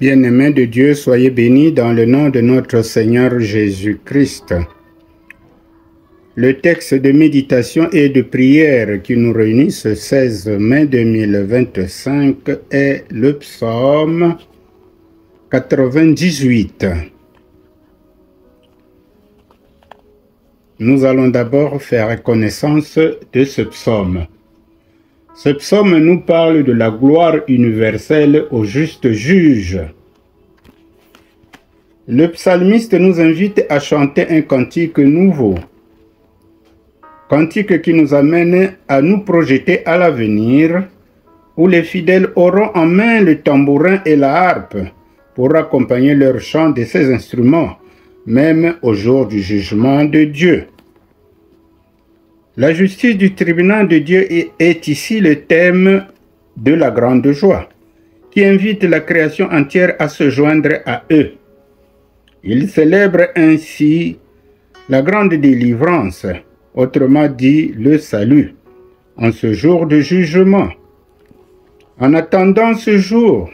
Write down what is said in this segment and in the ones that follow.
Bien-aimés de Dieu, soyez bénis dans le nom de notre Seigneur Jésus-Christ. Le texte de méditation et de prière qui nous réunit ce 16 mai 2025 est le psaume 98. Nous allons d'abord faire connaissance de ce psaume. Ce psaume nous parle de la gloire universelle au juste juge. Le psalmiste nous invite à chanter un cantique nouveau. Cantique qui nous amène à nous projeter à l'avenir, où les fidèles auront en main le tambourin et la harpe pour accompagner leur chant de ces instruments, même au jour du jugement de Dieu. La justice du tribunal de Dieu est ici le thème de la grande joie, qui invite la création entière à se joindre à eux. Il célèbre ainsi la grande délivrance, autrement dit le salut, en ce jour de jugement. En attendant ce jour,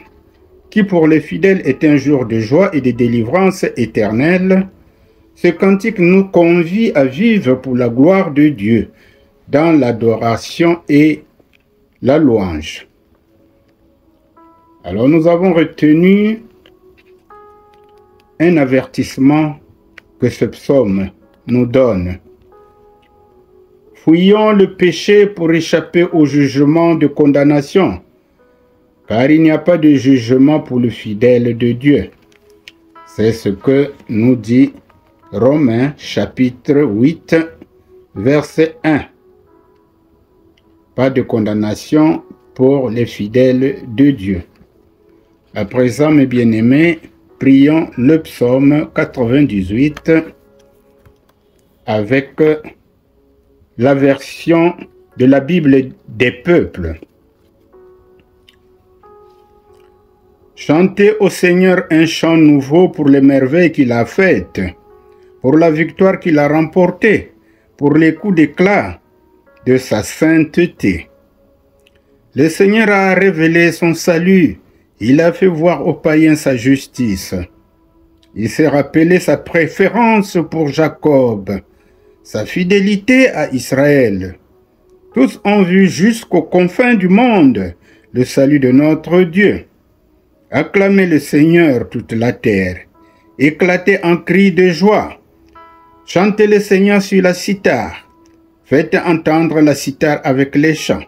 qui pour les fidèles est un jour de joie et de délivrance éternelle, ce cantique nous convie à vivre pour la gloire de Dieu, dans l'adoration et la louange. Alors nous avons retenu un avertissement que ce psaume nous donne. Fuyons le péché pour échapper au jugement de condamnation, car il n'y a pas de jugement pour le fidèle de Dieu. C'est ce que nous dit Romains chapitre 8, verset 1. Pas de condamnation pour les fidèles de Dieu. À présent, mes bien-aimés, prions le psaume 98 avec la version de la Bible des peuples. Chantez au Seigneur un chant nouveau pour les merveilles qu'il a faites, pour la victoire qu'il a remportée, pour les coups d'éclat de sa sainteté. Le Seigneur a révélé son salut, il a fait voir aux païens sa justice. Il s'est rappelé sa préférence pour Jacob, sa fidélité à Israël. Tous ont vu jusqu'aux confins du monde le salut de notre Dieu. Acclamez le Seigneur toute la terre, éclatez en cris de joie. Chantez le Seigneur sur la cithare, faites entendre la cithare avec les chants.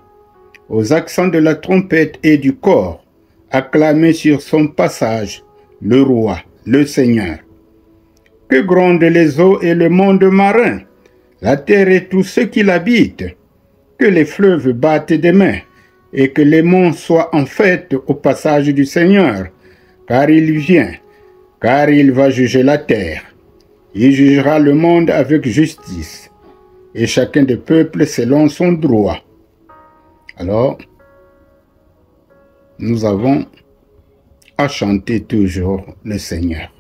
Aux accents de la trompette et du cor, acclamez sur son passage le roi, le Seigneur. Que grondent les eaux et le monde marin, la terre et tous ceux qui l'habitent. Que les fleuves battent des mains et que les monts soient en fête au passage du Seigneur, car il vient, car il va juger la terre. Il jugera le monde avec justice, et chacun des peuples selon son droit. Alors, nous avons à chanter toujours le Seigneur.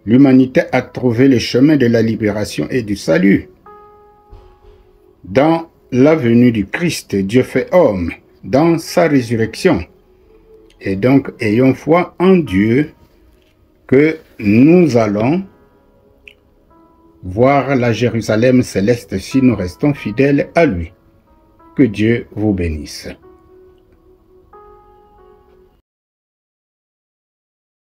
L'humanité a trouvé le chemin de la libération et du salut. Dans la venue du Christ, Dieu fait homme, dans sa résurrection. Et donc, ayons foi en Dieu que nous allons voir la Jérusalem céleste si nous restons fidèles à lui. Que Dieu vous bénisse.